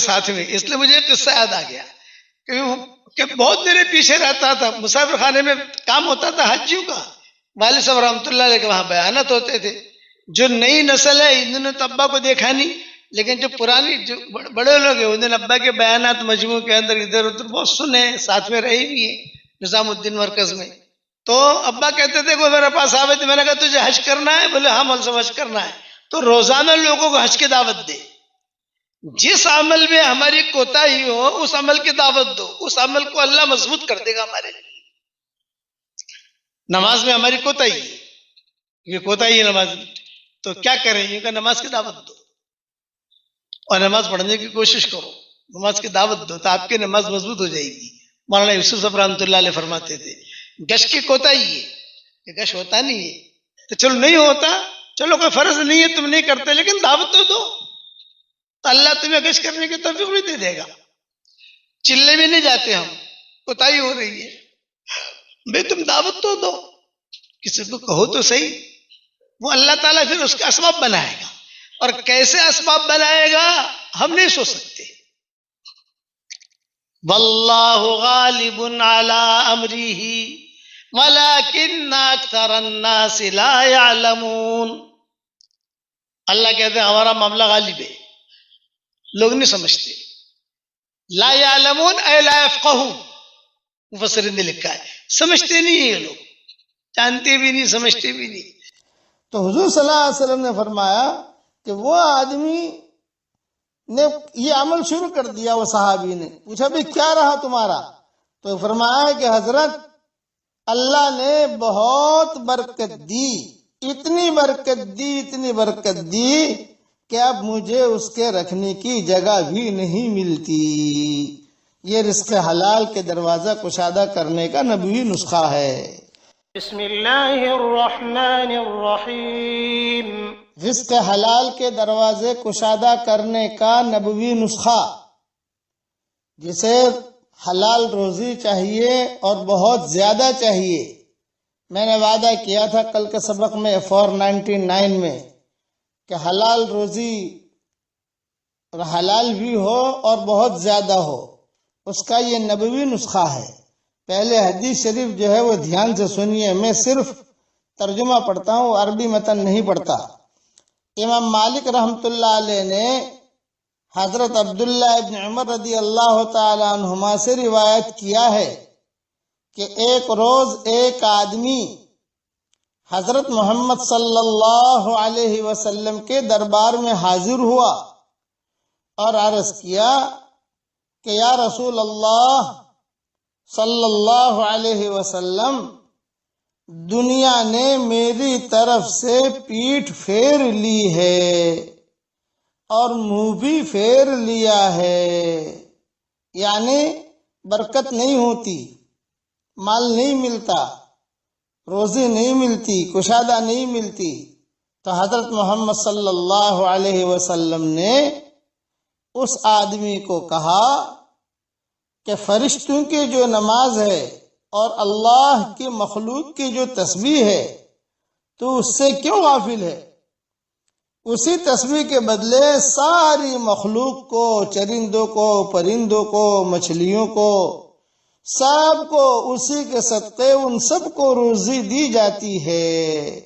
ساتھ میں، اس لیے مجھے ایک قصہ یاد آ گیا کہ بہت میرے پیچھے رہتا تھا، مسافر خانے میں کام ہوتا تھا حجیوں کا، والد صاحب رحمۃ اللہ علیہ کے وہاں بیانات ہوتے تھے. جو نئی نسل ہے انہوں نے تو ابا کو دیکھا نہیں، لیکن جو پرانی جو بڑے لوگ ہیں انہوں نے ابا کے بیانات مجموع کے اندر ادھر ادھر بہت سنے، ساتھ میں رہے بھی ہیں نظام الدین مرکز میں. تو ابا کہتے تھے کوئی میرے پاس آوے تو میں نے کہا تجھے حج کرنا ہے؟ بولے ہاں مول صاحب حج کرنا ہے. تو روزانہ لوگوں کو حج کی دعوت دے، جس عمل میں ہماری کوتاہی ہو اس عمل کی دعوت دو، اس عمل کو اللہ مضبوط کر دے گا ہمارے لیے. نماز میں ہماری کوتاہی ہے، یہ کوتاہی ہے نماز میں، تو کیا کریں؟ یہ کہ نماز کی دعوت دو اور نماز پڑھنے کی کوشش کرو، نماز کی دعوت دو تو آپ کی نماز مضبوط ہو جائے گی. مولانا یوسف صاحب رحمۃ اللہ علیہ فرماتے تھے گشت کی کوتاہی ہے کہ گشت ہوتا نہیں ہے، تو چلو نہیں ہوتا، چلو کوئی فرض نہیں ہے تم نہیں کرتے، لیکن دعوت تو دو تو اللہ تمہیں گشت کرنے کی توفیق بھی دے دے گا. چلے بھی نہیں جاتے ہم، کوتاہی ہو رہی ہے بھئی تم دعوت تو دو، کسی کو کہو تو صحیح. وہ اللہ تعالیٰ پھر اس کے اسباب بنائے گا، اور کیسے اسباب بنائے گا ہم نہیں سوچ سکتے. واللہ غالب علی امرہ ولکن اکثر الناس لا یعلمون. اللہ کہتے ہیں ہمارا معاملہ غالب ہے، لوگ نہیں سمجھتے. لا یعلمون اے لا یفقہون، مفسرین نے لکھا ہے سمجھتے نہیں یہ لوگ، جانتے بھی نہیں سمجھتے بھی نہیں. تو حضور صلی اللہ علیہ وسلم نے فرمایا کہ وہ آدمی نے یہ عمل شروع کر دیا. وہ صحابی نے پوچھا بھی کیا رہا تمہارا؟ تو فرمایا کہ حضرت اللہ نے بہت برکت دی، اتنی برکت دی، اتنی برکت دی کہ اب مجھے اس کے رکھنے کی جگہ بھی نہیں ملتی. یہ رزق حلال کے دروازہ کشادہ کرنے کا نبوی نسخہ ہے. بسم اللہ الرحمن الرحیم. رزق حلال کے دروازے کشادہ کرنے کا نبوی نسخہ، جسے حلال روزی چاہیے اور بہت زیادہ چاہیے. میں نے وعدہ کیا تھا کل کے سبق میں 499 میں کہ حلال روزی اور حلال بھی ہو اور بہت زیادہ ہو، اس کا یہ نبوی نسخہ ہے. پہلے حدیث شریف جو ہے وہ دھیان سے سنیے، میں صرف ترجمہ پڑھتا ہوں، عربی متن نہیں پڑھتا. امام مالک رحمۃ اللہ علیہ نے حضرت عبداللہ ابن عمر رضی اللہ تعالی عنہما سے روایت کیا ہے کہ ایک روز ایک آدمی حضرت محمد صلی اللہ علیہ وسلم کے دربار میں حاضر ہوا اور عرض کیا کہ یا رسول اللہ صلی اللہ علیہ وسلم، دنیا نے میری طرف سے پیٹھ پھیر لی ہے اور منہ بھی پھیر لیا ہے، یعنی برکت نہیں ہوتی، مال نہیں ملتا، روزی نہیں ملتی، کشادہ نہیں ملتی. تو حضرت محمد صلی اللہ علیہ وسلم نے اس آدمی کو کہا کہ فرشتوں کی جو نماز ہے اور اللہ کی مخلوق کی جو تسبیح ہے تو اس سے کیوں غافل ہے؟ اسی تسبیح کے بدلے ساری مخلوق کو، چرندوں کو، پرندوں کو، مچھلیوں کو، سب کو اسی کے صدقے ان سب کو روزی دی جاتی ہے.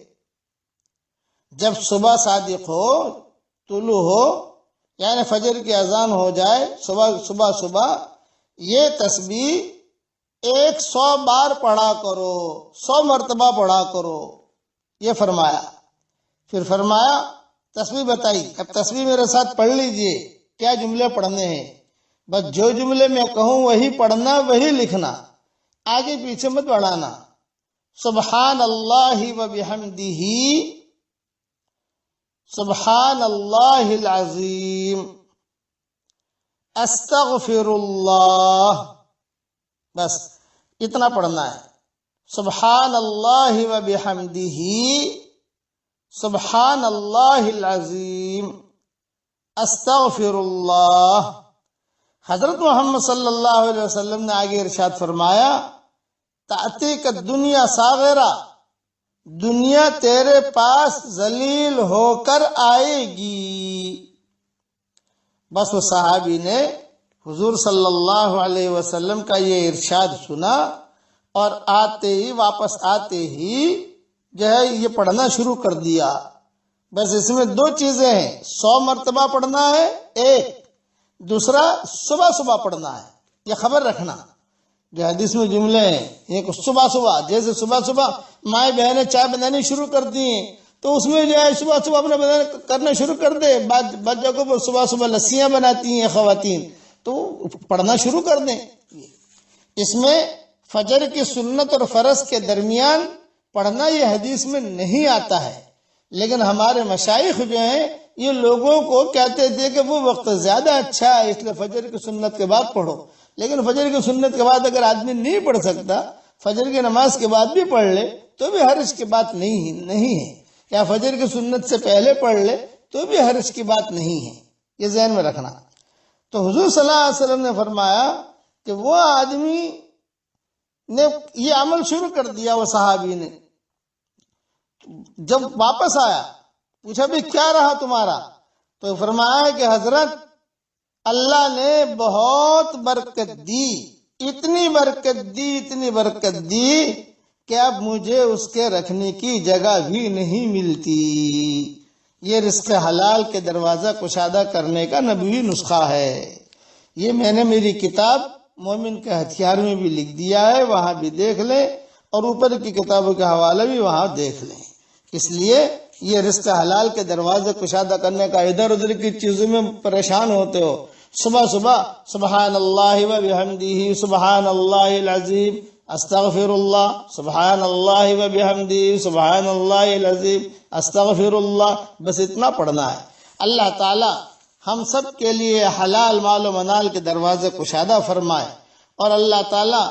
جب صبح صادق ہو، طلوع ہو، یعنی فجر کی اذان ہو جائے، صبح یہ تسبیح 100 بار پڑھا کرو، 100 مرتبہ پڑھا کرو، یہ فرمایا. پھر فرمایا تسبیح بتائی. اب تسبیح میرے ساتھ پڑھ لیجئے، کیا جملے پڑھنے ہیں، بس جو جملے میں کہوں وہی پڑھنا، وہی لکھنا، آگے پیچھے مت بڑھانا. سبحان اللہ و بحمدہ، سبحان اللہ العظیم، استغفر اللہ، بس اتنا پڑھنا ہے. سبحان اللہ و بحمدہ، سبحان اللہ العظیم، استغفر اللہ. حضرت محمد صلی اللہ علیہ وسلم نے آگے ارشاد فرمایا تأتیک الدنیا صاغرہ، دنیا تیرے پاس ذلیل ہو کر آئے گی. بس وہ صحابی نے حضور صلی اللہ علیہ وسلم کا یہ ارشاد سنا اور واپس آتے ہی جو ہے یہ پڑھنا شروع کر دیا. بس اس میں دو چیزیں ہیں، 100 مرتبہ پڑھنا ہے ایک، دوسرا صبح صبح پڑھنا ہے. یہ خبر رکھنا، جو حدیث میں جملے ہیں، ایک صبح صبح، جیسے صبح صبح مائیں بہنیں چائے بنانی شروع کر دی ہیں تو اس میں جو ہے صبح صبح اپنا کرنا شروع کر دے. بعض جگہوں پر صبح صبح لسیاں بناتی ہیں خواتین، تو پڑھنا شروع کر دیں. اس میں فجر کی سنت اور فرض کے درمیان پڑھنا یہ حدیث میں نہیں آتا ہے، لیکن ہمارے مشائخ جو ہیں یہ لوگوں کو کہتے تھے کہ وہ وقت زیادہ اچھا ہے، اس لیے فجر کی سنت کے بعد پڑھو. لیکن فجر کی سنت کے بعد اگر آدمی نہیں پڑھ سکتا، فجر کی نماز کے بعد بھی پڑھ لے تو بھی حرج کی بات نہیں ہے، یا فجر کی سنت سے پہلے پڑھ لے تو بھی حرج کی بات نہیں ہے. یہ ذہن میں رکھنا. تو حضور صلی اللہ علیہ وسلم نے فرمایا کہ وہ آدمی نے یہ عمل شروع کر دیا، وہ صحابی نے. جب واپس آیا پوچھا بھی کیا رہا تمہارا، تو فرمایا کہ حضرت اللہ نے بہت برکت دی، اتنی برکت دی کہ اب مجھے اس کے رکھنے کی جگہ بھی نہیں ملتی. یہ رزق حلال کے دروازہ کشادہ کرنے کا نبوی نسخہ ہے. یہ میں نے میری کتاب مومن کے ہتھیار میں بھی لکھ دیا ہے، وہاں بھی دیکھ لیں، اور اوپر کی کتابوں کے حوالے بھی وہاں دیکھ لیں. اس لیے یہ رزق حلال کے دروازے کشادہ کرنے کا ادھر ادھر کی چیزوں میں پریشان ہوتے ہو. صبح صبح سبحان اللہ و بحمدہ سبحان اللہ العظیم استغفر اللہ، سبحان اللہ و بحمدہ سبحان اللہ العظیم استغفر اللہ، بس اتنا پڑھنا ہے. اللہ تعالی ہم سب کے لیے حلال مال و منال کے دروازے کشادہ فرمائے، اور اللہ تعالی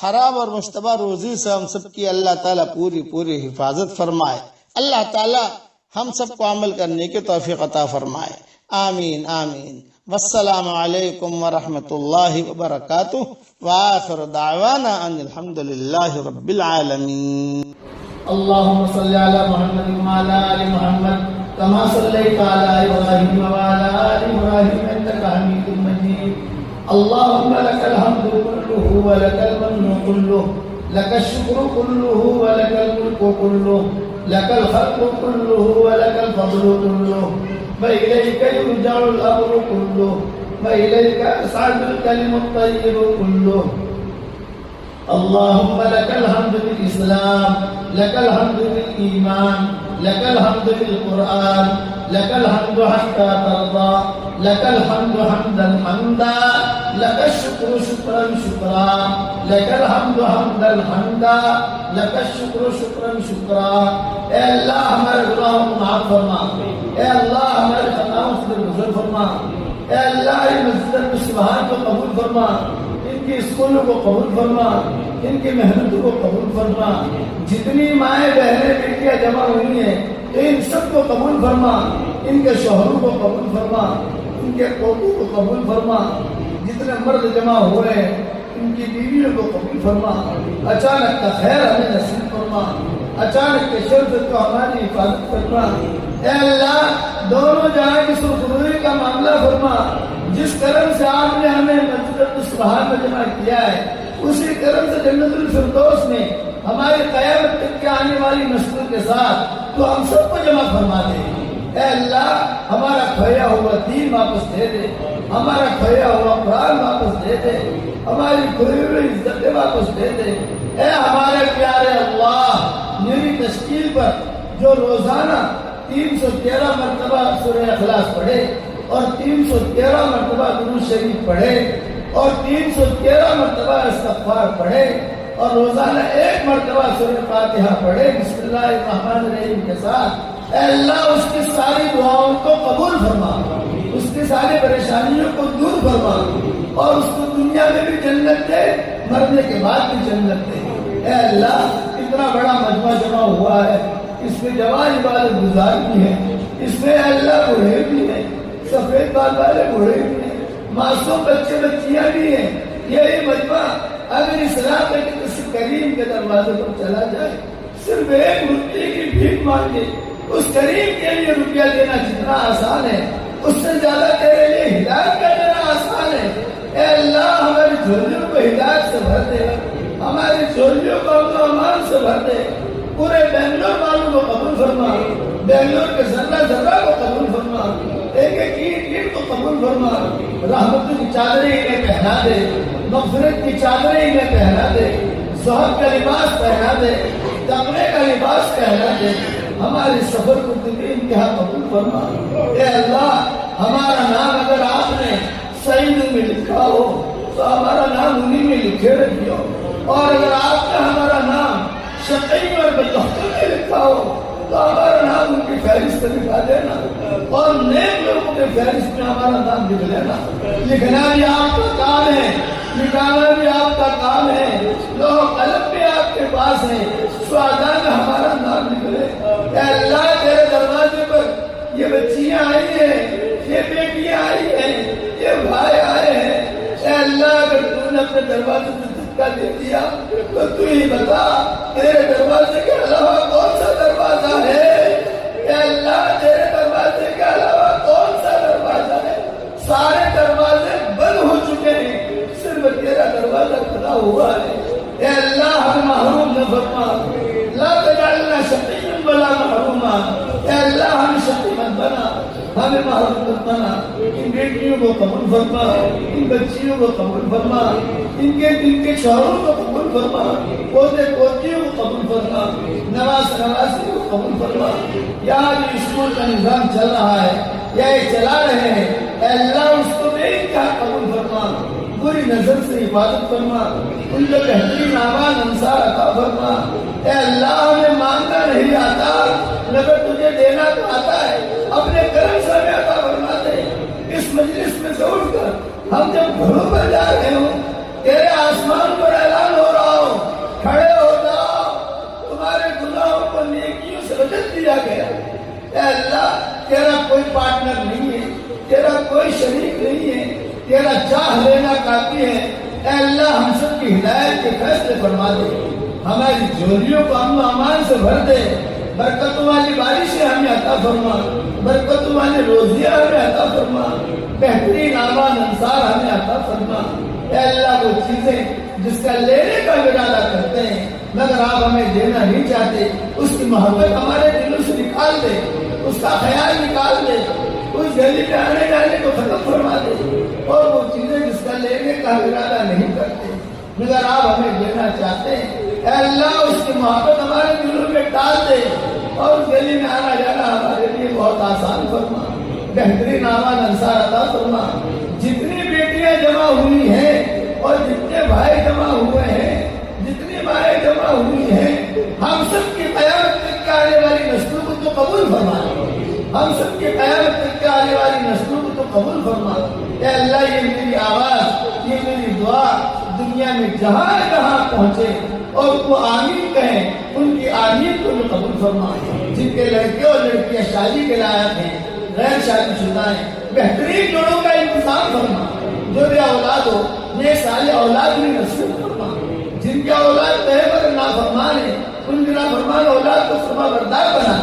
حرام اور مشتبہ روزی سے ہم سب کی اللہ تعالی پوری حفاظت فرمائے. اللہ تعالی ہم سب کو عمل کرنے کی توفیق عطا فرمائے. آمین آمین. والسلام علیکم ورحمۃ اللہ وبرکاتہ، وآخر دعوانا ان الحمد للہ رب العالمین. اللهم صل على محمد وعلى آل محمد كما صليت على إبراهيم وعلى آل إبراهيم إنك حميد مجيد. اللهم لك الحمد كله ولك المن كله، لك الشكر كله ولك الملك كله، لك الخلق كله ولك الفضل كله، وإليك يرجع الأمر كله، وإليك يصعد الكلم الطيب كله. اللهم لك الحمد بالإسلام، لك الحمد بالإيمان، لك الحمد بالقرآن، لك الحمد حتى ترضى، لك الحمد حمدا حمدا، لك الشكر شكرا شكرا، لك الحمد حمدا حمدا، لك الشكر شكرا شكرا. اے اللہ ہمارے گناہوں کو معاف فرما، اے اللہ ہمارے خطاؤں سے درگزر فرما، اے اللہ یہ مسجد سبحان کو قبول فرما، ان کی اسکولوں کو قبول فرما، ان کی محنتوں کو قبول فرما. جتنی مائیں بہنیں بیٹیاں جمع ہوئی ہیں ان سب کو قبول فرما، ان کے شوہروں کو قبول فرما، ان کے پوتوں کو قبول فرما. جتنے مرد جمع ہوئے ہیں ان کی بیویوں کو قبول فرما. اچانک کا خیر ہمیں نصیب فرما، اچانک کے شر سے تو ہماری حفاظت فرما. اے اللہ دونوں جہاں کی سرخروئی کا معاملہ فرما. جس کرم سے آپ نے ہمیں مسجد سبحان میں جمع کیا ہے اسی کرم سے جنت الفردوس میں ہماری قیامت تک کے آنے والی نسلوں کے ساتھ تو ہم سب کو جمع فرما دے. اے اللہ ہمارا کھویا ہوا دین واپس دے دے، ہمارا کھویا ہوا قرآن واپس دے دے، ہماری کھوئی ہوئی عزتیں واپس دے دے. اے ہمارے پیارے اللہ، میری تشکیل پر جو روزانہ 313 مرتبہ سورہ اخلاص پڑھے اور 313 مرتبہ درود شریف پڑھے اور 313 مرتبہ استغفار پڑھے اور روزانہ 1 مرتبہ سورہ فاتحہ پڑھے بسم اللہ الرحمن الرحیم کے ساتھ، اے اللہ اس کی ساری دعاؤں کو قبول فرما، اس کی ساری پریشانیوں کو دور فرما اور اس کو دنیا میں بھی جنت دے، مرنے کے بعد بھی جنت دے. اے اللہ اتنا بڑا مجمع جمع ہوا ہے، اس میں جوان عبادت گزار بھی ہیں، اس میں اللہ بوڑھے بھی ہیں، سفید بال والے بوڑھے بھی ہیں، معصوم بچے بچیاں بھی ہیں. یہی مجمع اگر اسلام میں کسی کریم کے دروازے پر چلا جائے، صرف 1 روپے کی بھیک مانگے، اس کریم کے لیے روپیہ دینا جتنا آسان ہے اس سے زیادہ تیرے لیے ہدایت کا دینا آسان ہے۔ اے اللہ ہماری جھولیوں کو ہدایت سے بھر دے، ہماری جھولیوں کو امن و امان سے بھر دے، پورے بنگلور والوں کو قبول فرما، بنگلور کے ذرہ ذرہ کو قبول فرما، ایک ایک اینٹ اینٹ کو قبول فرما، رحمت کی چادریں انہیں پہنا دے، مغفرت کی چادریں انہیں پہنا دے، زہد کا لباس پہنا دے، تقوی کا لباس پہنا دے، ہمارے سفر کو تمہیں انتہا قبول فرما۔ اے اللہ ہمارا نام اگر آپ نے سعید میں لکھا ہو تو ہمارا نام انہی میں لکھے رکھیو، اور اگر آپ نے ہمارا نام شقی اور بدبختی میں لکھا ہو تو ہمارا نام ان کی فہرست میں لکھا دینا، اور نیک لوگوں کے فہرست میں ہمارا نام لکھ لینا۔ لکھنا بھی آپ کا کام ہے، مٹانا بھی آپ کا کام ہے، لوح قلم بھی آپ کے پاس ہے، شہداء میں ہمارا نام نکلے۔ اے اللہ تیرے دروازے پر یہ بچیاں آئی ہیں، یہ بیٹیاں آئی ہیں، یہ بھائی آئے ہیں، اے اللہ اگر تو نے اپنے دروازے سے دھکا دے دیا تو تو ہی بتا تیرے دروازے کے علاوہ کون سا دروازہ ہے؟ اے اللہ تیرے دروازے کے علاوہ کون سا دروازہ ہے؟ سارے دروازے بند ہو چکے ہیں، صرف تیرا دروازہ کھلا ہوا ہے۔ اے اللہ ہمیں محروم نہ فرما، لا تجعلنا شقیا ولا محروما، اے اللہ ہمیں شقی مت بنا، ہمیں محروم مت بنا۔ ان بیٹیوں کو قبول فرما، ان بچیوں کو قبول فرما، ان کے شوہروں کو قبول فرما، پوتے پوتیوں کو قبول فرما، نواز نوازیوں کو قبول فرما۔ یہاں جو اسکول کا نظام چل رہا ہے یا یہ چلا رہے ہیں، اے اللہ اس کو بے انتہا قبول فرما، بری نظر سے حفاظت فرما، ان کو بہترین اعمال انصار عطا فرما۔ اے اللہ ہمیں مانگنا نہیں آتا مگر تجھے دینا تو آتا ہے، اپنے کرم سے ہمیں عطا فرما دے۔ اس مجلس میں سے اٹھ کر ہم جب گھروں پر جا رہے ہوں، تیرے آسمان پر اعلان ہو رہا ہو، کھڑے ہو جاؤ، تمہارے گناہوں کو نیکیوں سے بدل دیا گیا۔ اے اللہ تیرا کوئی پارٹنر نہیں ہے، تیرا کوئی شریک نہیں ہے، تیرا چاہ لینا کافی ہے۔ اے اللہ ہم سب کی ہدایت کے فیصلے فرما دے، ہماری جھولیوں کو امن و امان سے بھر دے، برکتوں والی بارشیں ہمیں عطا فرما، برکتوں والی روزیاں ہمیں عطا فرما، بہترین اعمال انصار ہمیں عطا فرما۔ اے اللہ وہ چیزیں جس کا لینے کا ارادہ کرتے ہیں مگر آپ ہمیں دینا نہیں چاہتے، اس کی محبت ہمارے دلوں سے نکال دے، اس کا خیال نکال دے، اس گلی میں آنے جانے کو ختم فرما دے، اور وہ چیزیں جس کا لینے کا ارادہ نہیں کرتے مگر آپ ہمیں دینا چاہتے ہیں، اے اللہ اس کی محبت ہمارے دلوں میں ڈال دے، اور اس گلی میں آنا جانا ہمارے لیے بہت آسان فرما، بہترین اعمال انصار عطا فرما۔ جتنی بیٹیاں جمع ہوئی ہیں اور جتنے بھائی جمع ہوئے ہیں، جتنی مائیں جمع ہوئی ہیں، ہم سب کی قیامت تک کے آنے والی نسلوں کو تو قبول فرما، ہم سب کی قیامت تک کے آنے والی نسلوں کو تو قبول فرما۔ اے اللہ یہ میری آواز، یہ میری دعا دنیا میں جہاں جہاں پہنچے اور وہ آمین کہیں، ان کی آمین کو بھی قبول فرما۔ جن کے لڑکے اور لڑکیاں شادی کے لائق ہیں، غیر شادی شدہ ہیں، بہترین جوڑوں کا انتظام فرما، جو بھی اولاد ہو نیک صالح اولاد بھی نصیب فرما۔ جن کی اولاد طیب اور نافرمان ہے، ان کی نافرمان اولاد کو فرما بردار بنا۔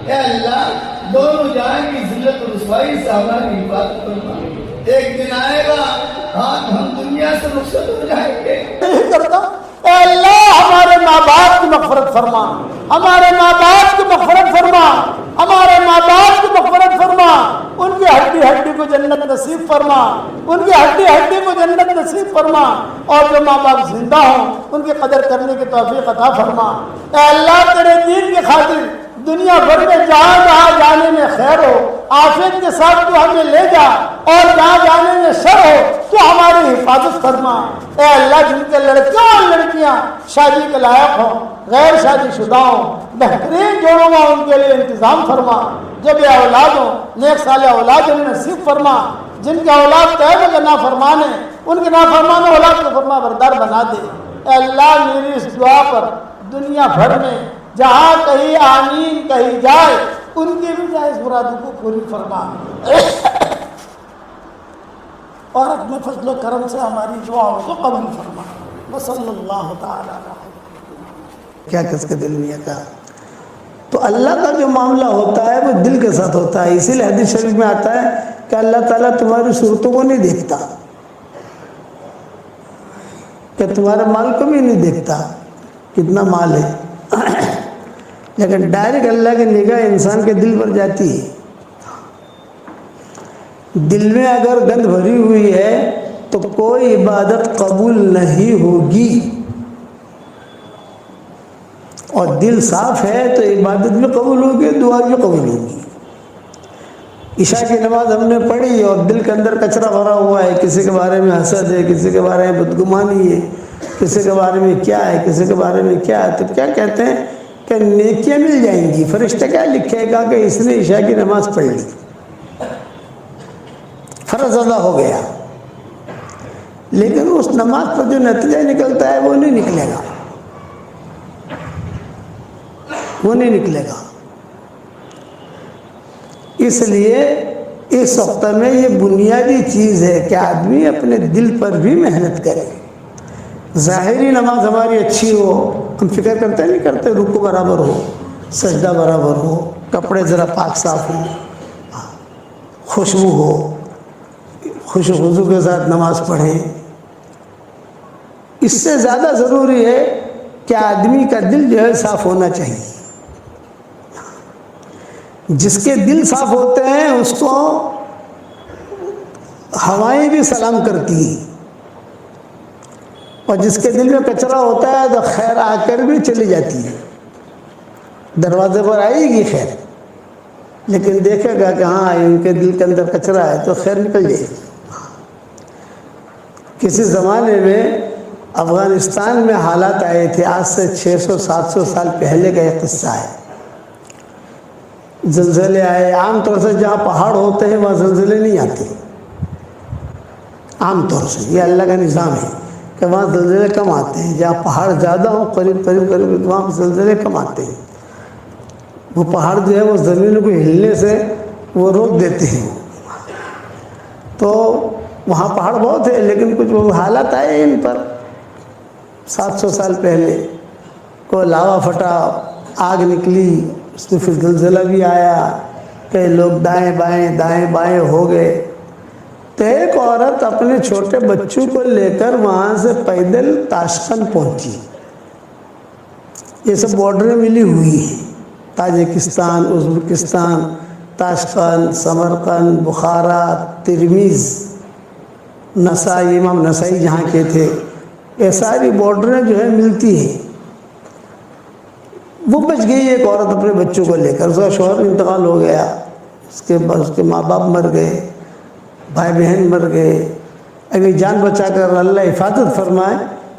اے اللہ دونوں جہان کی ذلت و رسوائی سے ہماری حفاظت فرما۔ ایک دن آئے گا ہم دنیا سے رخصت ہو جائیں گے۔ اے اللہ ہمارے ماں باپ کی مغفرت فرما، ہمارے ماں باپ کی مغفرت فرما، ہمارے ماں باپ کی مغفرت فرما، ان کی ہڈی ہڈی کو جنت نصیب فرما، ان کی ہڈی ہڈی کو جنت نصیب فرما، اور جو ماں باپ زندہ ہوں ان کی قدر کرنے کی توفیق عطا فرما۔ اے اللہ تیرے دین کی خاطر دنیا بھر میں جہاں جہاں جانے میں خیر ہو عافیت کے ساتھ تو ہمیں لے جا، اور جہاں جانے میں شر ہو تو ہماری حفاظت فرما۔ اے اللہ جن کے لڑکے اور لڑکیاں شادی کے لائق ہوں، غیر شادی شدہ ہوں، بہترین جوڑوں کا ان کے لیے انتظام فرما۔ جب یہ اولاد ہوں نیک صالح اولاد انہیں نصیب فرما۔ جن کے اولاد طیب کے نافرمان ہیں ان کے نافرمان اولاد کو فرما بردار بنا دے۔ اے اللہ میری اس دعا پر دنیا بھر میں جہاں کہیں آمین کہی جائے ان کی بھی جائز مرادوں کو پوری فرما، اور اپنے فضل و کرم سے ہماری دعاؤں کو قبول فرما۔ وصلی اللہ تعالی علیہ۔ کیا کس کے دل میں تھا؟ تو اللہ کا جو معاملہ ہوتا ہے وہ دل کے ساتھ ہوتا ہے، اسی لیے حدیث شریف میں آتا ہے کہ اللہ تعالیٰ تمہاری صورتوں کو نہیں دیکھتا، کہ تمہارے مال کو بھی نہیں دیکھتا کتنا مال ہے، لیکن ڈائریکٹ اللہ کی نگاہ انسان کے دل پر جاتی ہے۔ دل میں اگر گند بھری ہوئی ہے تو کوئی عبادت قبول نہیں ہوگی، اور دل صاف ہے تو عبادت بھی قبول ہوگی، دعا بھی قبول ہوگی۔ عشاء کی نماز ہم نے پڑھی اور دل کے اندر کچرا بھرا ہوا ہے، کسی کے بارے میں حسد ہے، کسی کے بارے میں بدگمانی ہے، کسی کے بارے میں کیا ہے، کسی کے بارے میں کیا ہے، تو کیا کہتے ہیں کہ نیکیاں مل جائیں گی۔ فرشتہ کیا لکھے گا کہ اس نے عشاء کی نماز پڑھ لی، فرض ادا ہو گیا، لیکن اس نماز پر جو نتیجہ نکلتا ہے وہ نہیں نکلے گا، وہ نہیں نکلے گا۔ اس لیے اس وقت میں یہ بنیادی چیز ہے کہ آدمی اپنے دل پر بھی محنت کرے۔ ظاہری نماز ہماری اچھی ہو، ہم فکر کرتے نہیں کرتے، رکوع برابر ہو، سجدہ برابر ہو، کپڑے ذرا پاک صاف ہوں، خوشبو ہو، خوش و خضوع کے ساتھ نماز پڑھیں۔ اس سے زیادہ ضروری ہے کہ آدمی کا دل جو ہے صاف ہونا چاہیے۔ جس کے دل صاف ہوتے ہیں اس کو ہوائیں بھی سلام کرتی ہیں، اور جس کے دل میں کچرا ہوتا ہے تو خیر آ کر بھی چلی جاتی ہے، دروازے پر آئے گی خیر، لیکن دیکھے گا کہ ہاں ان کے دل کے اندر کچرا ہے تو خیر نکل جائے گی۔ کسی زمانے میں افغانستان میں حالات آئے تھے، آج سے 600-700 سال پہلے کا یہ قصہ ہے۔ زلزلے آئے، عام طور سے جہاں پہاڑ ہوتے ہیں وہاں زلزلے نہیں آتے، عام طور سے یہ اللہ کا نظام ہے کہ وہاں زلزلے کم آتے ہیں، جہاں پہاڑ زیادہ ہوں قریب وہاں زلزلے کم آتے ہیں۔ وہ پہاڑ جو ہے وہ زمین کو ہلنے سے وہ روک دیتے ہیں، تو وہاں پہاڑ بہت ہے، لیکن کچھ وہ حالات آئے ان پر 700 سال پہلے، کوئی لاوا پھٹا، آگ نکلی، اس میں پھر زلزلہ بھی آیا، کئی لوگ دائیں بائیں ہو گئے۔ تو ایک عورت اپنے چھوٹے بچوں کو لے کر وہاں سے پیدل تاشقند پہنچی۔ یہ سب بارڈریں ملی ہوئی ہیں، تاجکستان، ازبکستان، تاشقند، سمرقند، بخارا، ترمیز، نسائی، امام نسائی جہاں کے تھے، یہ ساری بارڈریں جو ہے ملتی ہیں۔ وہ بچ گئی ایک عورت اپنے بچوں کو لے کر، اس کا شوہر انتقال ہو گیا، اس کے ماں باپ مر گئے، بھائی بہن مر گئے، ابھی جان بچا کر اللہ حفاظت فرمائے۔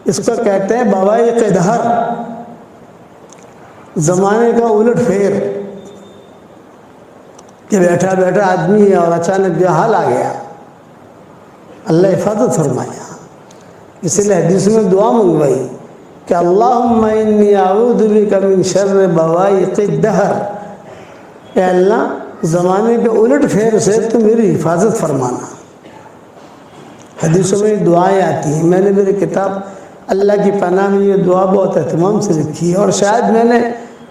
اس کو کہتے ہیں بوائی قدہر، زمانے کا الٹ پھیر، کہ بیٹھا آدمی ہے اور اچانک جو حال آ گیا، اللہ حفاظت فرمایا۔ اس لیے حدیث میں دعا منگوائی کہ اللہم انی اعوذ بک من شر بوائق الدہر، اے اللہ زمانے کے الٹ پھیر سے تو میری حفاظت فرمانا۔ حدیثوں میں دعائیں آتی ہیں، میں نے میری کتاب اللہ کی پناہ میں یہ دعا بہت اہتمام سے لکھی ہے، اور شاید میں نے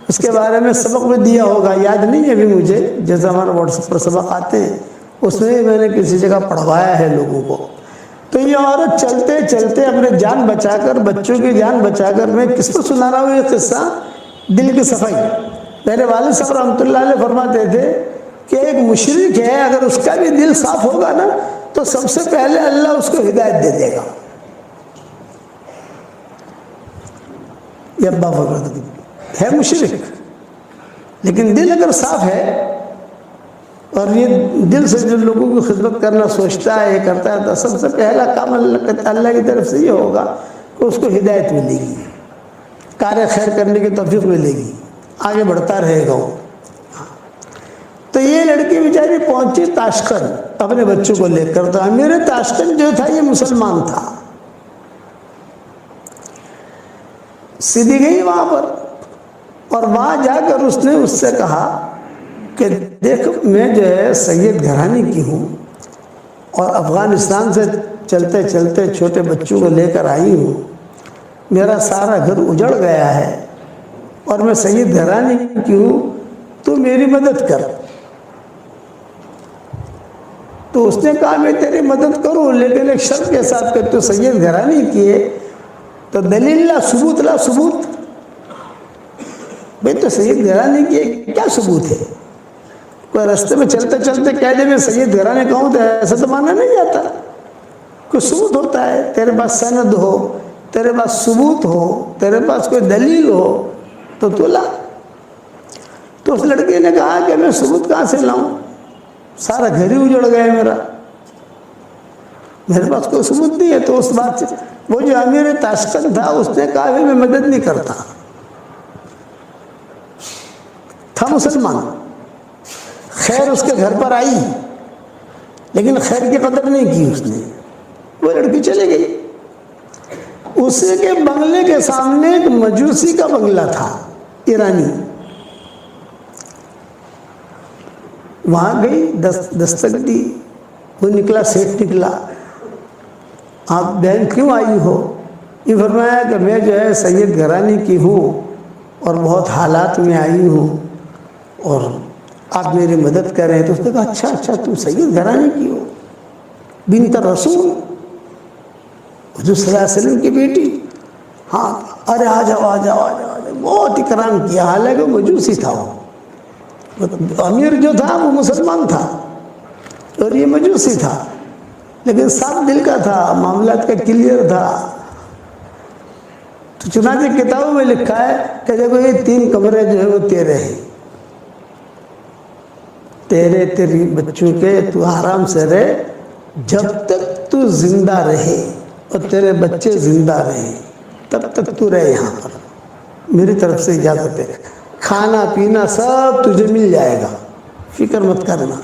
اس کے بارے میں سبق بھی دیا ہوگا، یاد نہیں ہے ابھی مجھے، جیسے ہمارے واٹس ایپ پر سبق آتے ہیں اس میں میں نے کسی جگہ پڑھوایا ہے لوگوں کو۔ تو یہ عورت چلتے چلتے اپنے جان بچا کر، بچوں کی جان بچا کر، میں کس کو سنا رہا ہوں یہ قصہ؟ دل کی صفائی۔ میرے والد صاحب رحمۃ اللہ علیہ فرماتے تھے کہ ایک مشرک ہے، اگر اس کا بھی دل صاف ہوگا نا تو سب سے پہلے اللہ اس کو ہدایت دے دے گا۔ یہ ابا فرماتے ہے مشرک، لیکن دل اگر صاف ہے اور یہ دل سے جو لوگوں کی خدمت کرنا سوچتا ہے، یہ کرتا ہے، تو سب سے پہلا کام اللہ کی طرف سے یہ ہوگا کہ اس کو ہدایت ملے گی، کار خیر کرنے کی توفیق ملے گی، آگے بڑھتا رہے گا۔ تو یہ لڑکی بیچاری پہنچی تاشقند اپنے بچوں کو لے کر، تو امیر تاشقند جو تھا یہ مسلمان تھا، سیدھی گئی وہاں پر، اور وہاں جا کر اس نے اس سے کہا کہ دیکھ میں جو ہے سید گھرانے کی ہوں، اور افغانستان سے چلتے چلتے چھوٹے بچوں کو لے کر آئی ہوں، میرا سارا گھر اجڑ گیا ہے، اور میں سید گھرانے کی ہوں، تو میری مدد کر۔ تو اس نے کہا میں تیری مدد کروں لیکن ایک شرط کے ساتھ کہ تو سید گھرانی کی ہے تو دلیل لا، ثبوت لا، ثبوت بھائی تو سید گھرانے کی کیا ثبوت ہے؟ کوئی راستے میں چلتے چلتے کہہ دے میں سید گھرانے کا ہوں تو ایسا تو مانا نہیں جاتا، کوئی ثبوت ہوتا ہے، تیرے پاس سند ہو، تیرے پاس ثبوت ہو، تیرے پاس کوئی دلیل ہو تو لا۔ تو اس لڑکے نے کہا کہ میں ثبوت کہاں سے لاؤں، سارا گھر ہی اجڑ گیا میرا، میرے پاس کوئی ثبوت نہیں ہے۔ تو اس بات سے وہ جو امیر تاشقند تھا اس نے کہا میں مدد نہیں کرتا، تھا مسلمان، خیر اس کے گھر پر آئی لیکن خیر کی قدر نہیں کی اس نے، وہ لڑکی چلے گئی۔ اس کے بنگلے کے سامنے ایک مجوسی کا بنگلہ تھا ایرانی، وہاں گئی، دستک دی، وہ نکلا، سیٹ نکلا، آپ بہن کیوں آئی ہو؟ یہ فرمایا کہ میں جو ہے سید گھرانی کی ہوں اور بہت حالات میں آئی ہوں اور آپ میری مدد کر رہے ہیں۔ تو اس نے کہا اچھا اچھا تم سید گھرانے کی ہو، بنت رسول، حضور صلی اللہ علیہ وسلم کی بیٹی؟ ہاں، ارے آ جاؤ آ جاؤ آ جاؤ، بہت اکرام کیا، حالانکہ مجوسی تھا، وہ امیر جو تھا وہ مسلمان تھا اور یہ مجوسی تھا، لیکن صاف دل کا تھا، معاملات کا کلیئر تھا۔ تو چنانچہ کتابوں میں لکھا ہے کہ دیکھو یہ 3 کمرے جو ہیں وہ تیرے ہیں، تیرے تیری بچوں کے، تو آرام سے رہے جب تک تو زندہ رہے اور تیرے بچے زندہ رہے تب تک تو رہے یہاں پر، میری طرف سے اجازت ہے، کھانا پینا سب تجھے مل جائے گا، فکر مت کرنا۔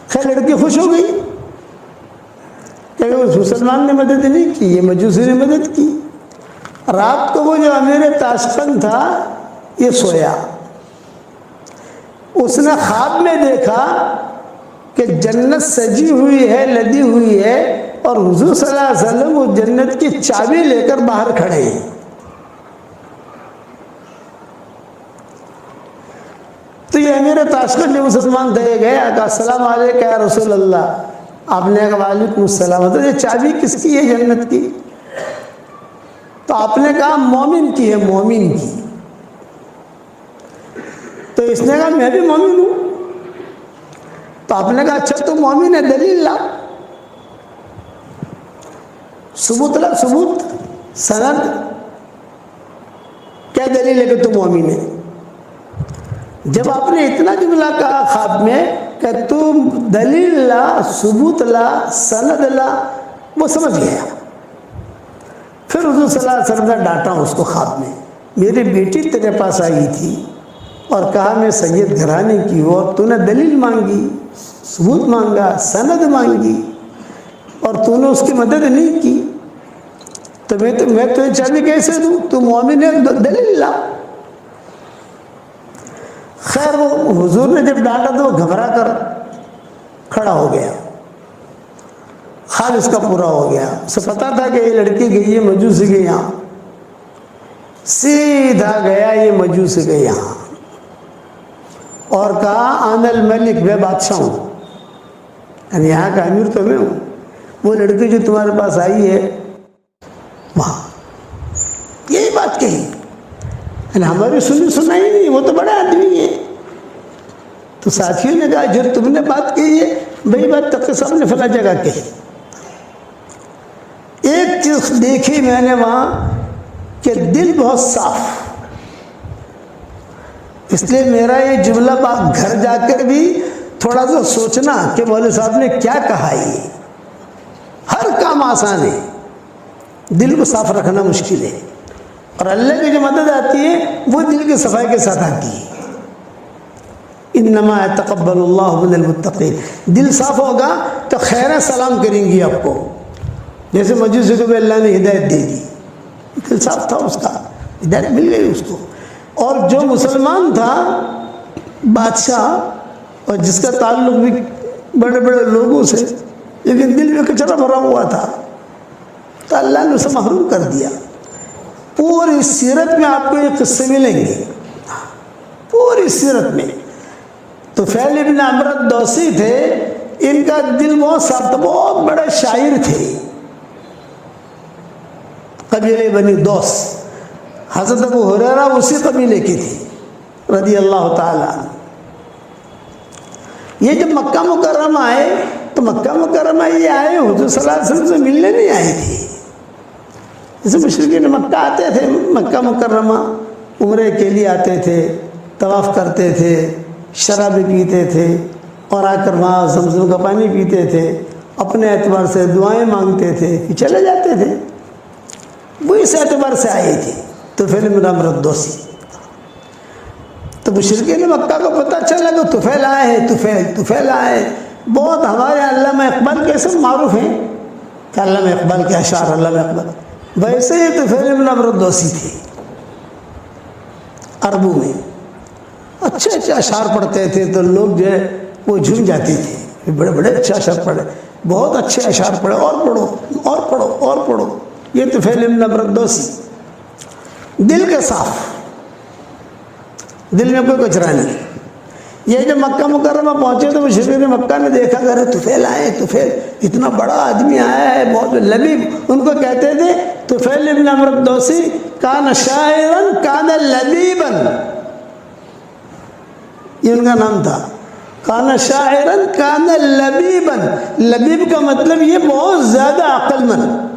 خیر لڑکی خوش ہو گئی کہ اس مسلمان نے مدد نہیں کی، یہ مجوسی نے مدد کی۔ رات کو وہ جو امیر تاشقند تھا یہ سویا، اس نے خواب میں دیکھا کہ جنت سجی ہوئی ہے، لدی ہوئی ہے، اور حضور صلی اللہ علیہ وسلم وہ جنت کی چابی لے کر باہر کھڑے ہیں۔ تو یہ امیر تاشقند جو مسلمان تھے گئے، کہا السلام علیکم یا رسول اللہ، آپ نے کہا وعلیکم السلام، تو یہ چابی کس کی ہے جنت کی؟ تو آپ نے کہا مومن کی ہے، مومن کی۔ تو اس نے کہا میں بھی مومن ہوں۔ تو آپ نے کہا اچھا تو مومن ہے، دلیل لا، ثبوت لا، ثبوت، سند، کیا دلیل ہے کہ تو مومن ہے؟ جب آپ نے اتنا جملہ کہا خواب میں کہ تم دلیل لا، ثبوت لا، سند لا، وہ سمجھ گیا۔ پھر حضور صلی اللہ علیہ وسلم نے ڈانٹا اس کو خواب میں، میری بیٹی تیرے پاس آئی تھی اور کہا میں سید گھرانے کی ہوں، اور تو نے دلیل مانگی، ثبوت مانگا، سند مانگی، اور تو نے اس کی مدد نہیں کی، تو میں تجھے چابی کیسے دوں؟ تو مومن ہے، دلیل لا۔ خیر وہ حضور نے جب ڈانٹا تو وہ گھبرا کر کھڑا ہو گیا، خواب اس کا پورا ہو گیا۔ اسے پتا تھا کہ یہ لڑکی گئی ہے مجوسی کے یہاں، سیدھا گیا یہ مجوسی کے یہاں اور کہا آن الملک، میں بادشاہ ہوں، یعنی یہاں کا امیر تو میں ہوں، وہ لڑکی جو تمہارے پاس آئی ہے وہاں، یہی بات کہی، یعنی ہماری سنائی نہیں، وہ تو بڑا آدمی ہے۔ تو ساتھیوں نے کہا جو تم نے بات کہی ہے وہی بات تقی صاحب نے فلاں جگہ کہی۔ ایک چیز دیکھی میں نے وہاں کہ دل بہت صاف، اس لیے میرا یہ جملہ آپ گھر جا کر بھی تھوڑا سا سوچنا کہ مولوی صاحب نے کیا کہا ہے۔ ہر کام آسان ہے، دل کو صاف رکھنا مشکل ہے، اور اللہ کی جو مدد آتی ہے وہ دل کی صفائی کے ساتھ آتی ہے۔ انما یتقبل اللہ من المتقین، دل صاف ہوگا تو خیر سلام کریں گی آپ کو، جیسے مجوسی کو بھی اللہ نے ہدایت دے دی، دل صاف تھا اس کا، ہدایت مل گئی اس کو۔ اور جو مسلمان تھا بادشاہ اور جس کا تعلق بھی بڑے بڑے لوگوں سے، لیکن دل میں کچرا بھرا ہوا تھا، تو اللہ نے اسے محروم کر دیا۔ پوری سیرت میں آپ کو یہ قصے ملیں گے، پوری سیرت میں۔ تو طفیل ابن عمرو الدوسی تھے، ان کا دل بہت صاف تھا، بہت بڑے شاعر تھے، قبیلے بنی دوس۔ حضرت ابو ہریرہ اسی قبیلے کی تھی رضی اللہ تعالیٰ عنہ۔ یہ جب مکہ مکرمہ آئے تو مکہ مکرمہ یہ آئے حضور صلی اللہ علیہ وسلم سے ملنے نہیں آئے تھے، جیسے مشرکین مکہ آتے تھے مکہ مکرمہ عمرے کے لیے آتے تھے، طواف کرتے تھے، شرابیں پیتے تھے اور آ کر وہاں زمزم کا پانی پیتے تھے، اپنے اعتبار سے دعائیں مانگتے تھے کہ چلے جاتے تھے، وہ اس اعتبار سے آئے تھے طفیل بن عمرو الدوسی۔ تو مشرکین مکہ کو پتہ چلا کہ طفیل آئے ہیں، طفیل آئے ہیں۔ بہت ہمارے علامہ اقبال کے سب معروف ہیں کہ علامہ اقبال کے اشعار، علامہ اقبال ویسے ہی طفیل بن عمرو الدوسی تھے، عربوں میں اچھے اچھے اشعار پڑھتے تھے تو لوگ جو ہے وہ جھوم جاتے تھے، بڑے بڑے اچھے اشعار پڑھے، بہت اچھے اشعار پڑھے، اور پڑھو اور پڑھو اور پڑھو۔ یہ طفیل بن عمرو الدوسی دل کے صاف، دل میں کوئی کچرا نہیں۔ یہ جب مکہ مکرمہ پہنچے تو مشرکین مکہ نے دیکھا کہ ارے طفیل آئے، طفیل اتنا بڑا آدمی آیا ہے، بہت لبیب، ان کو کہتے تھے طفیل بن عمرو الدوسی کان شاعرا کان لبیبا، یہ ان کا نام تھا، کان شاعرا کان لبیبا۔ لبیب کا مطلب یہ بہت زیادہ عقل مند،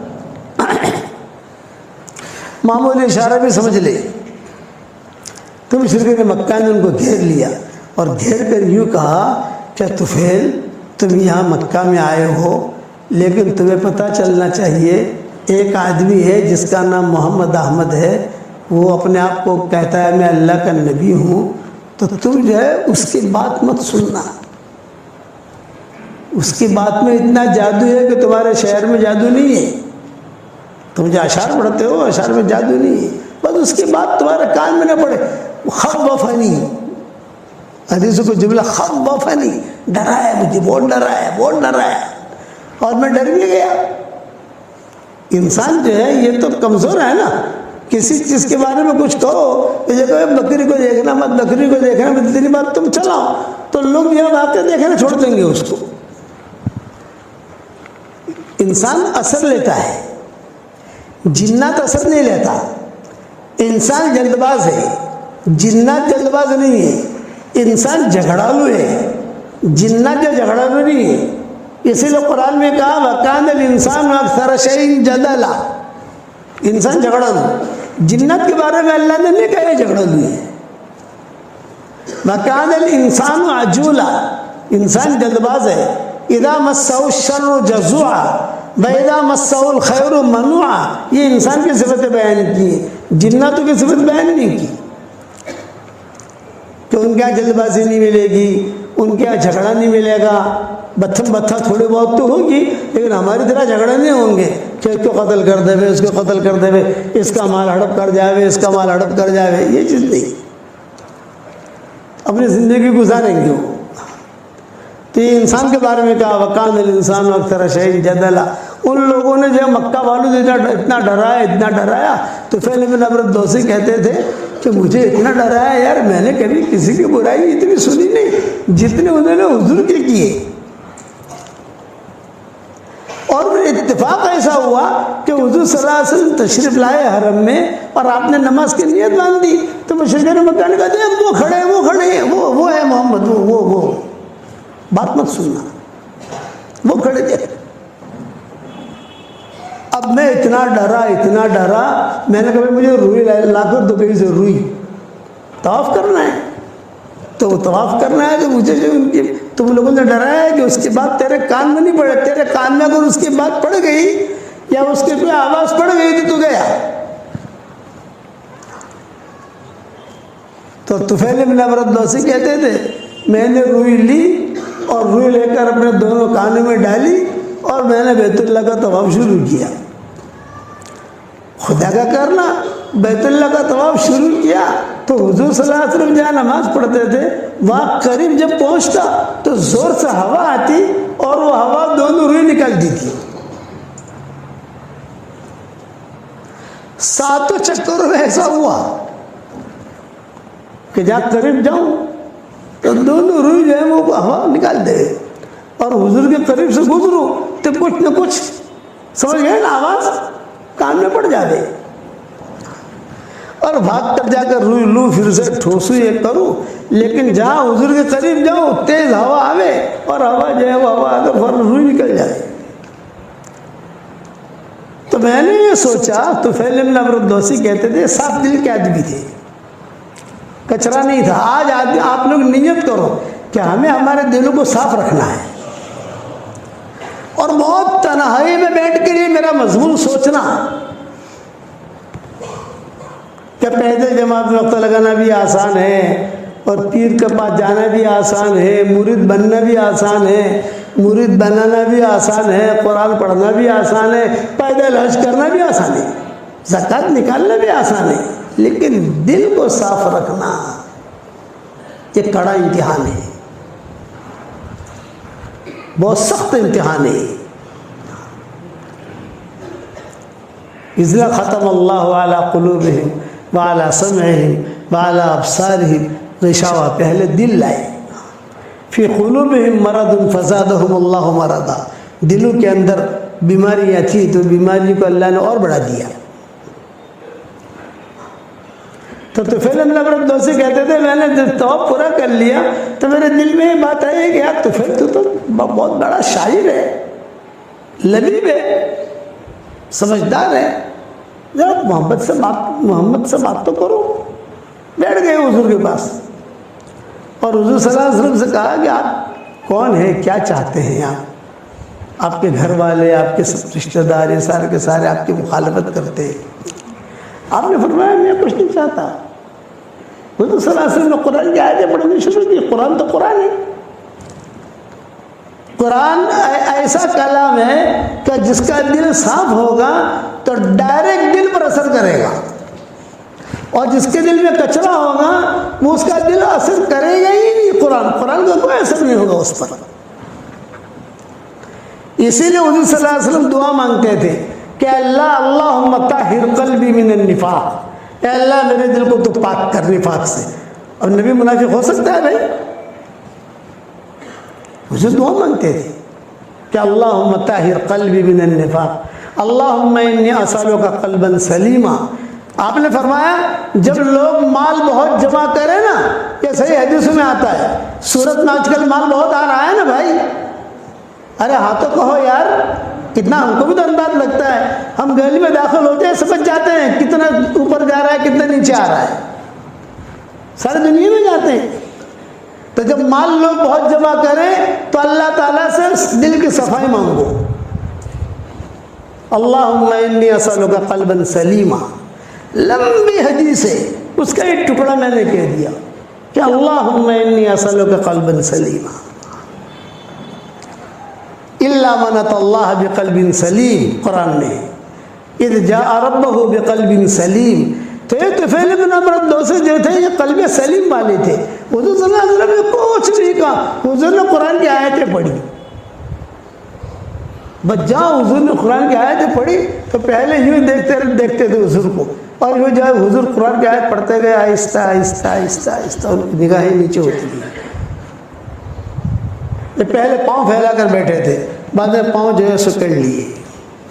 معمولی اشارہ بھی سمجھ لے۔ تو مشرکین مکہ نے ان کو گھیر لیا اور گھیر کر یوں کہا کہ طفیل تم یہاں مکہ میں آئے ہو، لیکن تمہیں پتہ چلنا چاہیے ایک آدمی ہے جس کا نام محمد احمد ہے، وہ اپنے آپ کو کہتا ہے میں اللہ کا نبی ہوں، تو تم جو ہے اس کی بات مت سننا، اس کی بات میں اتنا جادو ہے کہ تمہارے شہر میں جادو نہیں ہے، تم جو اشعار پڑھتے ہو اشعار میں جادو نہیں ہے، بس اس کی بات تمہارے کان میں نہ پڑے۔ خوفنی، حدیث کو جملہ خوفنی، ڈرایا مجھے، بہت ڈرایا بہت ڈرایا، اور میں ڈر بھی گیا۔ انسان جو ہے یہ تو کمزور ہے نا، کسی چیز کے بارے میں کچھ کہو تو یہ کہو بکری کو دیکھنا مت، بکری کو دیکھنا مت، اتنی بات تم چلاؤ تو لوگ یہ واقع دیکھنا چھوڑ دیں گے اس کو۔ انسان اثر لیتا ہے، جنات اثر نہیں لیتا۔ انسان جلد باز ہے، جنات جلد باز نہیں ہے۔ انسان جھگڑالو ہے، جنات جو جھگڑالو نہیں ہے۔ اسی لیے قرآن میں کہا وَكَانَ الْإِنسَانُ أَكْثَرَ شَيْءٍ جَدَلًا، انسان جھگڑالو۔ جنات کے بارے میں اللہ نے نہیں کہا جھگڑالو ہے۔ وَكَانَ الْإِنسَانُ عَجُولًا، انسان جلد باز ہے۔ اِذَا مَسَّهُ الشَّرُّ جَزُوعًا وَإِذَا مَسَّهُ الْخَيْرُ مَنُوعًا، یہ انسان کی صفتیں بیان کی ہیں، جناتوں کی صفت بیان نہیں کی کہ ان کے یہاں جلد بازی نہیں ملے گی، ان کے یہاں جھگڑا نہیں ملے گا، بتھم بتھا تھوڑی بہت تو ہوگی لیکن ہماری طرح جھگڑے نہیں ہوں گے کہ اس کو قتل کر دے، اس کو قتل کر دے، اس کا مال ہڑپ کر جاوے، اس کا مال ہڑپ کر جاوے، یہ چیز نہیں، اپنی زندگی گزاریں گے وہ۔ تو یہ انسان کے بارے میں کہا وَكَانَ الْإِنسَانُ أَكْثَرَ شَيْءٍ جَدَلًا۔ ان لوگوں نے جو مکہ والوں سے اتنا ڈرایا تو طفیل بن عمرو الدوسی کہتے تھے کہ مجھے اتنا ڈرایا یار، میں نے کبھی کسی کی برائی اتنی سنی نہیں جتنے انہوں نے حضور کے کیے۔ اور اتفاق ایسا ہوا کہ حضور صلی اللہ علیہ وسلم تشریف لائے حرم میں اور آپ نے نماز کی نیت باندھ دی تو مشرکین مکہ نے کہا وہ کھڑے وہ ہے محمد، وہ بات مت سننا، وہ کھڑے تھے۔ اب میں اتنا ڈرا، میں نے کہا مجھے روئی لا کر دو، کہیں سے روئی، طواف کرنا ہے تو طواف کرنا ہے، تو مجھے جو ان کی تم لوگوں نے ڈرایا ہے کہ اس کی بات تیرے کان میں نہیں پڑے، تیرے کان میں اگر اس کی بات پڑ گئی یا اس کی کوئی آواز پڑ گئی تو گیا۔ تو طفیل بن عمرو الدوسی کہتے تھے میں نے روئی لی اور روئی لے کر اپنے دونوں کانوں میں ڈالی اور میں نے بیت اللہ کا طواف شروع کیا، خدا کا کرنا، بیت اللہ کا طواف شروع کیا تو حضور صلی اللہ علیہ وسلم جہاں نماز پڑھتے تھے وہاں قریب جب پہنچتا تو زور سے ہوا آتی اور وہ ہوا دونوں روئی نکالتی تھی۔ 7 چکروں میں ایسا ہوا کہ جہاں قریب جاؤں تو دونوں روئی جو ہے وہ ہوا نکال دے, اور حضور کے قریب سے گزرو تو کچھ نہ کچھ سمجھ گئے نا, آواز کان میں پڑ جاوے, اور بھاگ کر جا کر روئی لوں, پھر سے ٹھوسو یہ کروں, لیکن جہاں حضور کے قریب جاؤ تیز ہوا آوے اور ہوا جو ہے وہ ہوا آ کر فوراً روئی نکل جائے. تو میں نے یہ سوچا, تو طفیل بن عمرو الدوسی کہتے تھے صاف دل کے آدمی تھے, کچرا نہیں تھا. آج آپ لوگ نیت کرو کہ ہمیں ہمارے دلوں کو صاف رکھنا ہے, اور بہت تنہائی میں بیٹھ کے یہ میرا مضمون سوچنا کہ پیدل جماعت میں وقت لگانا بھی آسان ہے, اور پیر کے پاس جانا بھی آسان ہے, مرید بننا بھی آسان ہے, مرید بنانا بھی آسان ہے, قرآن پڑھنا بھی آسان ہے, پیدل حج کرنا بھی آسان ہے, زکوٰۃ نکالنا بھی آسان ہے, لیکن دل کو صاف رکھنا یہ کڑا امتحان ہے, بہت سخت امتحان ہے. اذا ختم اللہ علی قلوبہم وعلی سمعہم وعلی ابصارہم غشاوہ, پہلے دل لائے. فی قلوبہم مرض فزادہم اللہ مرضا, دلوں کے اندر بیماریاں تھی تو بیماری کو اللہ نے اور بڑھا دیا. تو طفیل بن عمرو الدوسی کہتے تھے میں نے جب توب پورا کر لیا تو میرے دل میں یہ بات آئی کہ یار طفیل تو بہت بڑا شاعر ہے, لبیب ہے, سمجھدار ہے, ذرا محمد سے بات تو کرو. بیٹھ گئے حضور کے پاس, اور حضور صلی اللہ علیہ وسلم سے کہا کہ آپ کون ہیں, کیا چاہتے ہیں آپ کے گھر والے, آپ کے سب رشتہ دار یہ سارے کے سارے آپ کی مخالفت کرتے ہیں. آپ نے فرمایا میں کچھ نہیں چاہتا. حضور صلی اللہ علیہ وسلم نے قرآن کی آیتیں پڑھنی شروع کی. قرآن تو قرآن ہے, قرآن ایسا کلام ہے کہ جس کا دل صاف ہوگا تو ڈائریکٹ دل پر اثر کرے گا, اور جس کے دل میں کچرا ہوگا وہ اس کا دل اثر کرے گا ہی نہیں. قرآن کا کوئی اثر نہیں ہوگا اس پر. اسی لیے حضور صلی اللہ علیہ وسلم دعا مانگتے تھے کہ اللہم طہر قلبی من النفاق, اے اللہ میرے دل کو تو پاک کر نفاق سے. اب نبی منافق ہو سکتا ہے بھائی؟ مجھے دعا مانگتے تھے کہ اللہم طہر قلبی من النفاق اللہم انی اسألک قلبا سلیما. آپ نے فرمایا جب لوگ مال بہت جمع کریں نا, یہ صحیح حدیث میں آتا ہے, سورت میں آج کل مال بہت آ رہا ہے نا بھائی, ارے ہاں تو کہو یار, کتنا ہم کو بھی تو انداز لگتا ہے. ہم گلی میں داخل ہوتے ہیں سمجھ جاتے ہیں کتنا اوپر جا رہا ہے کتنا نیچے آ رہا ہے, سارے دنیا میں جاتے ہیں. تو جب مال لوگ بہت جمع کریں تو اللہ تعالیٰ سے دل کی صفائی مانگو. اللہم انی اسألک قلبا سلیما, لمبی حدیث ہے, اس کا ایک ٹکڑا میں نے کہہ دیا کہ اللہم انی اسألک قلبا سلیما الا من اتى اللہ بقلب سلیم. قرآن نے اذ جاء ربہ بقلب سلیم. تو یہ طفیل بن عمرو الدوسی جو تھے یہ قلب سلیم والے تھے. حضور صلی اللہ علیہ وسلم نے کچھ نہیں کہا, حضور نے قرآن کی آیتیں پڑھی. بس جہاں حضور نے قرآن کی آیتیں پڑھی تو پہلے یوں دیکھتے تھے حضور کو, اور یوں جب حضور قرآن کی آیت پڑھتے گئے آہستہ آہستہ آہستہ آہستہ ان کی نگاہیں نیچے ہوتی گئی. یہ پہلے پاؤں پھیلا کر بیٹھے تھے, بعد میں پاؤں جو ہے سکڑ لیے.